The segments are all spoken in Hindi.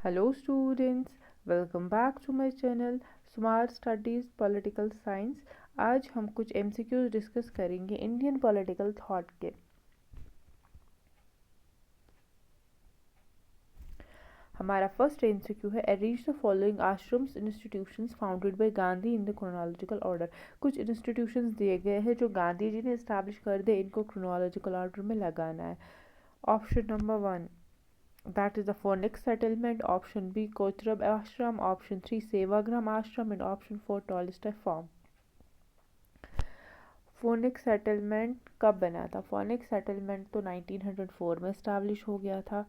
Hello students, welcome back to my channel Smart Studies Political Science। आज हम कुछ MCQs डिस्कस करेंगे इंडियन पॉलिटिकल थॉट के। हमारा फर्स्ट MCQ है arrange the following ashrams institutions founded by Gandhi in the chronological order. कुछ इंस्टीट्यूशंस दिए गए हैं जो गांधी जी ने इस्टेब्लिश कर दे, इनको क्रोनोलॉजिकल ऑर्डर में लगाना है। Option number 1 that is the Phoenix settlement, option B Kotrab ashram, option 3 Sevagram ashram and option 4 Tolstoy farm। Phoenix settlement कब बना था? फोनिक्स सेटलमेंट तो 1904 में इस्टेब्लिश हो गया था।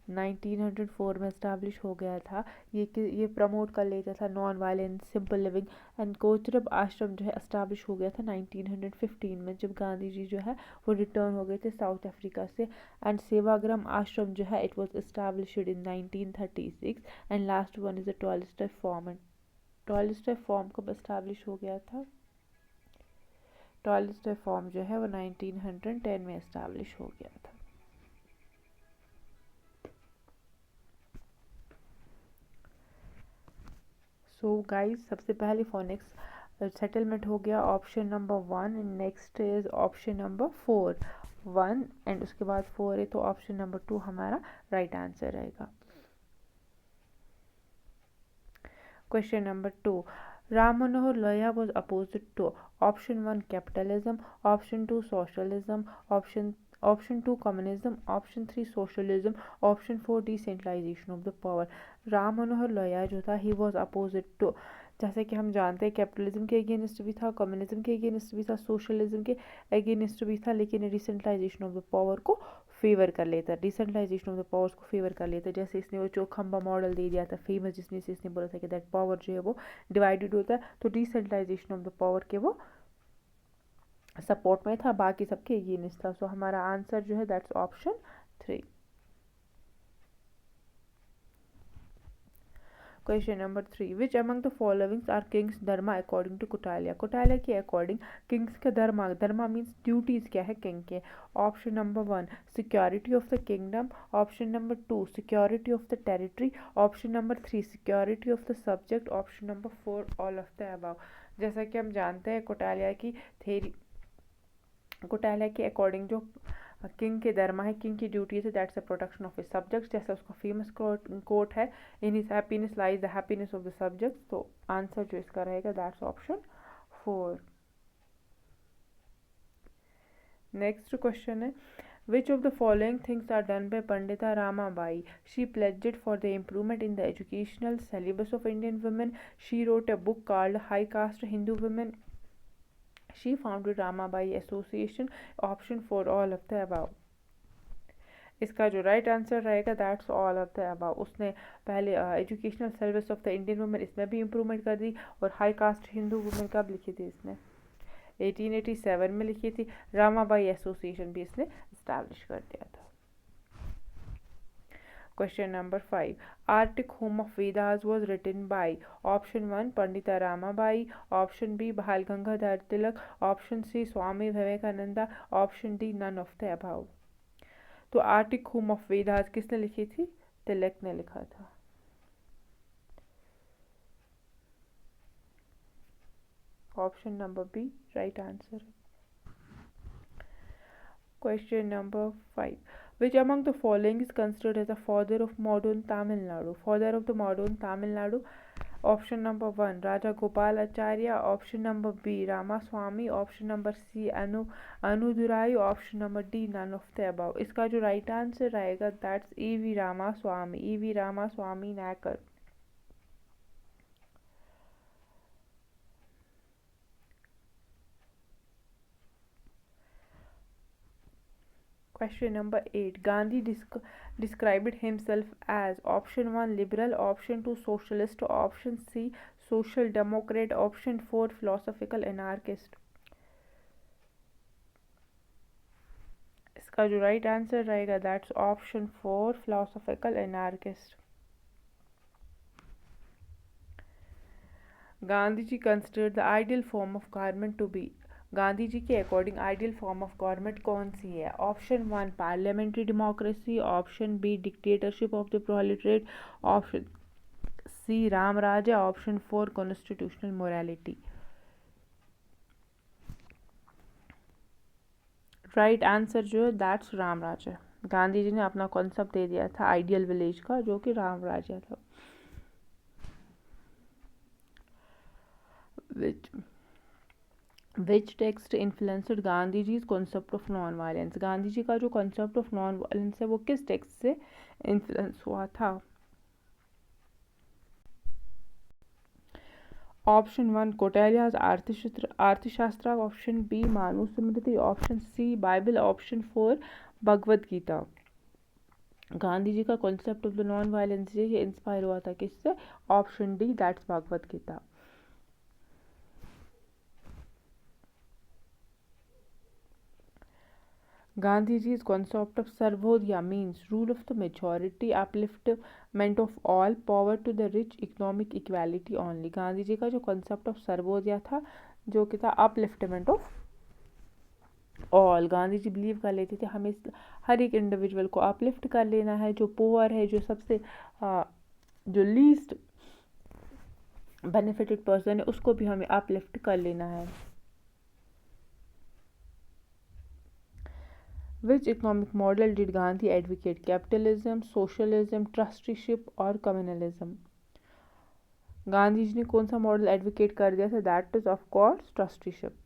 1904 में इस्टेब्लिश हो गया था। ये प्रमोट कर लेता था non violence simple living. And Kochrab आश्रम जो है इस्टेब्लिश हो गया था 1915 में, जब गांधी जी जो है वो रिटर्न हो गए थे साउथ अफ्रीका से। एंड सेवाग्राम आश्रम जो है it was established in 1936। And last one is the Tolstoy form. And Tolstoy form कब इस्टेब्लिश हो गया था? टॉलस्टॉय फॉर्म जो है वो 1910 में इस्टेब्लिश हो गया था। सो गाइस, सबसे पहले फोनिक्स सेटलमेंट हो गया option number 1। Next is option number 4। 1 and उसके बाद 4 है, तो ऑप्शन नंबर 2 हमारा राइट आंसर रहेगा। Question number 2, Ram Manohar Lohia was opposed to option 1 capitalism, option 2 socialism, option 2 communism, option 3 socialism, option 4 decentralization of the power। Ram Manohar Lohia जो था ही वॉज अपोजिट टू, जैसे कि हम जानते हैं कैपिटलिज्म के अगेंस्ट भी था, कम्युनिज्म के अगेंस्ट भी था, सोशलिज्म के अगेंस्ट भी था, लेकिन डिसेंट्रलाइजेशन ऑफ द पावर को फेवर कर लेता है, डिसेंट्रलाइजेशन ऑफ द पावर्स को फेवर कर लेता है। जैसे इसने वो चौखंबा मॉडल दे दिया था फेमस, जिसमें से इसने बोला था कि दैट पावर जो है वो डिवाइडेड होता है, तो डिसेंट्रलाइजेशन ऑफ द पावर के वो सपोर्ट में था, बाकी सबके अगेंस्ट था। सो हमारा आंसर जो है that's option 3। Question number 3, which among the followings are kings dharma according to Kautilya. Kautilya के अकॉर्डिंग किंग्स का धर्मा, धर्मा मीन्स ड्यूटीज क्या है किंग के। Option number 1 security of the kingdom, option number 2 security of the territory, option number 3 security of the subject, option number 4 all of the above. जैसा कि हम जानते हैं कोटालिया की थेरी, कोटालिया के अकॉर्डिंग जो किंग के धर्म है, किंग की ड्यूटीज है that's the protection of his subjects. जैसा उसका फेमस कोट है, in his happiness lies the happiness of the subjects. तो आंसर जो इसका रहेगा दैट्स ऑप्शन 4। नेक्स्ट क्वेश्चन है, which of the following things are done by Pandita Ramabai? She pledged for the improvement in the educational syllabus of Indian women. She wrote a book called High Caste Hindu Women. She founded Ramabai Association. Option 4 all of the above। इसका जो राइट आंसर रहेगा that's all of the above. उसने पहले educational service of the Indian women, इसमें भी इम्प्रूवमेंट कर दी। और हाई कास्ट हिंदू वुमेन कब लिखी थी इसने? 1887 में लिखी थी। रामाबाई एसोसिएशन भी इसने इस्टेब्लिश कर दिया था। Question number 5, Arctic home of Vedas was written by. Option 1 Pandita Ramabai, option B Bal Gangadhar Tilak, option C Swami Vivekananda, option D none of the above. तो आर्टिक होम ऑफ वेदास किसने लिखी थी? तिलक ने लिखा था। Option number B right answer. Question number 5, which among the following is considered as the father of modern Tamil Nadu? Father of the modern Tamil Nadu, option number 1 Raja Gopal Acharya, option number B Ramaswamy, option number C Anudurai, option number D none of the above। इसका जो राइट आंसर रहेगा that's E.V. Ramaswamy, E.V. Ramaswamy Naicker. Question number 8, Gandhi described himself as option 1 liberal, option 2 socialist, option C social democrat, option 4 philosophical anarchist। इसका जो राइट आंसर रहेगा that's option 4 philosophical anarchist। Gandhiji considered the ideal form of government to be Gandhi ji के according ideal form of government कौन सी है? Option 1 parliamentary democracy, option B dictatorship of the proletariat, option C Ram Rajya, option 4 constitutional morality. Right answer जो है दैट्स राम राज्य। गांधी जी ने अपना कॉन्सेप्ट दे दिया था आइडियल विलेज का, जो कि राम राज्य था। Which text influenced Gandhi ji concept of non violence? Gandhi ji का जो कॉन्सेप्ट ऑफ नॉन वायलेंस है वो किस टेक्स्ट से इन्फ्लुएंस हुआ था? Option 1 Kautilya's Arthashastra, option B Manusmriti, option C Bible, option 4 Bhagavad Gita. Gandhi ji का concept of the non violence ये इंस्पायर हुआ था किससे? Option D that's Bhagavad Gita. Gandhiji's concept of Sarvodaya means rule of the majority, upliftment of all, power to the rich, economic equality only. Gandhi ji का जो concept of सर्वोदया था, जो कि था upliftment of all. Gandhi ji believe कर लेते थे हमें हर एक इंडिविजुअल को अपलिफ्ट कर लेना है, जो पुअर है, जो सबसे जो लीस्ट बेनिफिटेड पर्सन है, उसको भी हमें अपलिफ्ट कर लेना है। Which economic model did Gandhi advocate? Capitalism, socialism, trusteeship और communalism? गांधी जी ने कौन सा मॉडल एडवोकेट कर दिया था? That is of course trusteeship.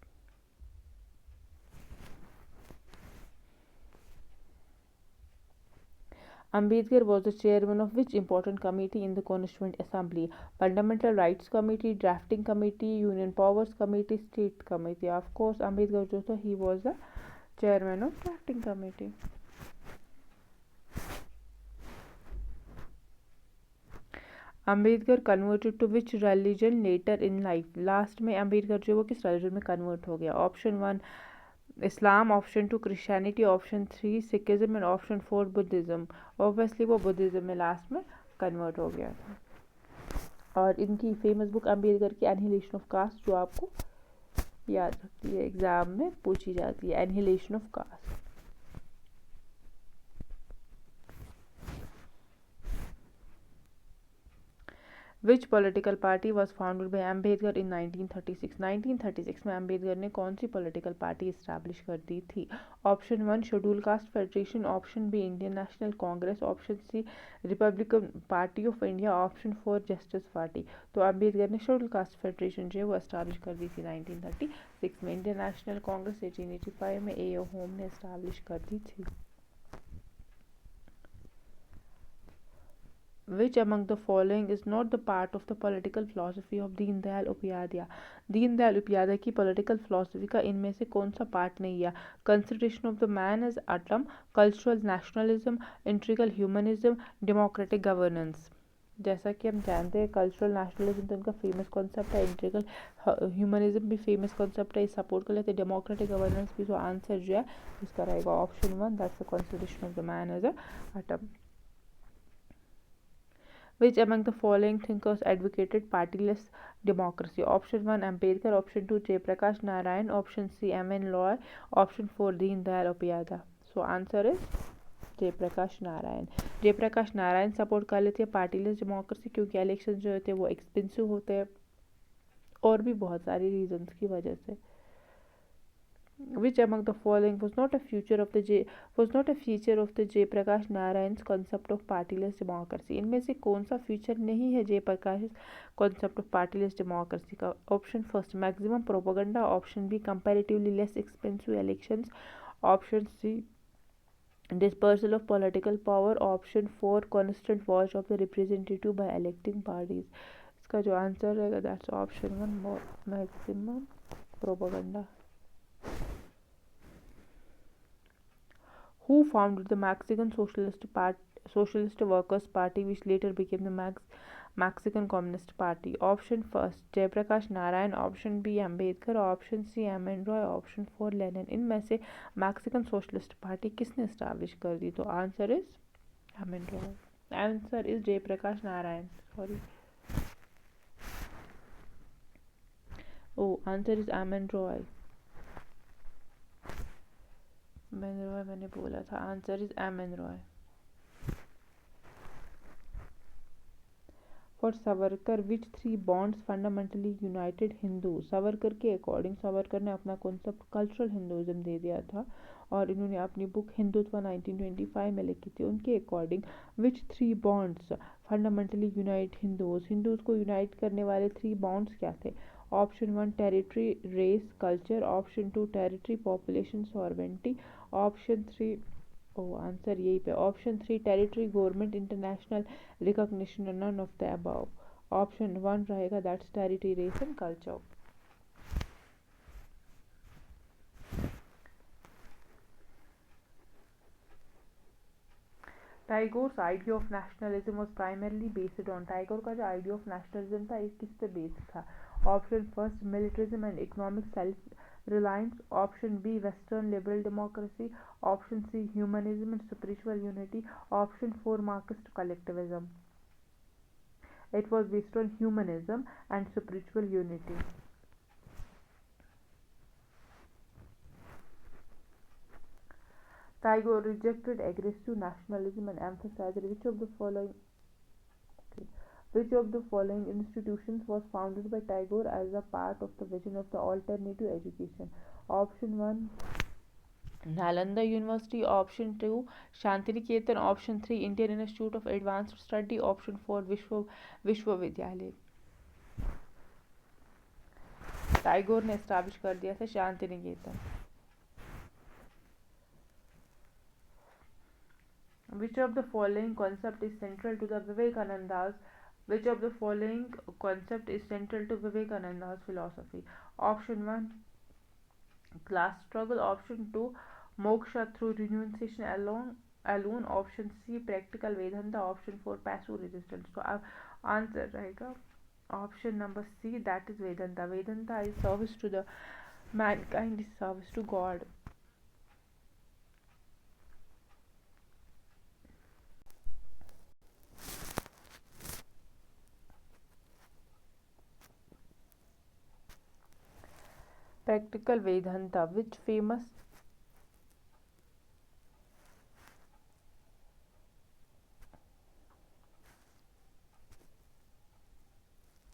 Ambedkar was the chairman of which important committee in the Constituent Assembly? Fundamental Rights Committee, Drafting Committee, Union Powers Committee, State Committee. Of course, Ambedkar जो था he was the chairman of Drafting Committee. Ambedkar converted to which religion later in life? Last में अम्बेडकर जो वो किस रिलीजन में कन्वर्ट हो गया? Option 1 Islam, option 2 Christianity, option 3 Sikhism and option 4 Buddhism. Obviously वो बुद्धिज्म में लास्ट में कन्वर्ट हो गया था। और इनकी फेमस बुक अम्बेडकर की एनिहिलेशन ऑफ कास्ट, जो आपको याद रखती है, एग्जाम में पूछी जाती है, annihilation of caste. Which political party was founded by Ambedkar in 1936? 1936 में अम्बेडकर ने कौन सी पॉलिटिकल पार्टी इस्टेब्लिश कर दी थी? Option 1 schedule caste federation, option B Indian National Congress, option C Republican Party of India, option 4 justice party. तो अम्बेडकर ने शेड्यूल कास्ट फेडरेशन जो है वो इस्टेब्लिश कर दी थी 1936 में। इंडियन नेशनल कांग्रेस 1885 में A.O. होम ने इस्टेब्लिश कर दी थी। Which among the following is not the part of the political philosophy of Deen Dayal Upadhyay? Deen Dayal Upadhyay की political philosophy का इनमें से कौन सा पार्ट नहीं है? Consideration of the man as atom, cultural nationalism, integral humanism, democratic governance। जैसा कि हम जानते हैं कल्चरल नेशनलिज्म तो उनका फेमस कॉन्सेप्ट है, इंटीग्रल ह्यूमनिज्म भी फेमस कॉन्सेप्ट है, सपोर्ट कर लेते हैं डेमोक्रेटिक गवर्नेंस भी। तो आंसर जो है इसका रहेगा option 1 that's the constitution of the man as a atom। Which among the following thinkers advocated partyless democracy? Option 1 Ambedkar, option 2 Jayaprakash Narayan, option C M.N. Roy, option 4 Deen Dayal Upadhyay। So answer is Jayaprakash Narayan. Jayaprakash Narayan support कर लेते हैं पार्टीलेस डेमोक्रेसी, क्योंकि इलेक्शन जो होते हैं वो एक्सपेंसिव होते हैं और भी बहुत सारी रीजंस की वजह से। Which among the following was not a feature of the Jayaprakash Narayan concept of partyless democracy? इनमें से कौन सा फीचर नहीं है Jayaprakash concept of partyless democracy का? Option first maximum propaganda, option B comparatively less expensive elections, option C dispersal of political power, option 4 constant watch of the representative by electing parties। इसका जो आंसर रहेगा that's option 1 maximum propaganda. Who founded the Mexican Socialist Workers Party, which later became the Mexican Communist Party? Option first Jayaprakash Narayan, option B Ambedkar, option C M.N. Roy, option 4 Lenin. इनमें से मैक्सिकन सोशलिस्ट पार्टी किसने इस्टेब्लिश कर दी? तो answer is M.N. Roy. Answer is Jayaprakash Narayan, sorry. Oh answer is M.N. Roy. M N Roy मैंने बोला था, answer is M N Roy. For Savarkar which 3 bonds fundamentally united Hindu? Savarkar के अकॉर्डिंग, सावरकर ने अपना कॉन्सेप्ट कल्चरल हिंदुइज्म दे दिया था और इन्होंने अपनी बुक हिंदुत्व 1925 में लिखी थी। उनके according which 3 bonds fundamentally unite Hindus? Hindus को यूनाइट करने वाले 3 बॉन्ड्स क्या थे? Option 1 territory race culture, option 2 territory population sovereignty, option 3 answer यही पे, option 3 territory government international recognition, none of the above. Option 1 रहेगा, that's territory race and culture. Tagore's idea of nationalism was primarily based on, Tagore का जो आइडिया ऑफ नेशनलिज्म था इस किस पे बेस्ड था? Option first militarism and economic self reliance, option B western liberal democracy, option C humanism and spiritual unity, option 4 Marxist collectivism. It was based on humanism and spiritual unity. Tagore rejected aggressive nationalism and emphasized which of the following institutions was founded by Tagore as a part of the vision of the alternative education? Option 1 Nalanda University, option 2 Shantiniketan, option 3 Indian Institute of Advanced Study, option 4 विश्वविद्यालय। टैगोर ने एस्टैब्लिश कर दिया था Shanti Niketan. Which of the following concept is central to the Vivekananda's Which of the following concept is central to Vivekananda's philosophy? Option 1 class struggle, option 2 moksha through renunciation alone, option C practical Vedanta, option 4 passive resistance। तो अब आंसर रहेगा option number C, that is Vedanta. Vedanta is service to the mankind, is service to God. Practical Vedanta, which famous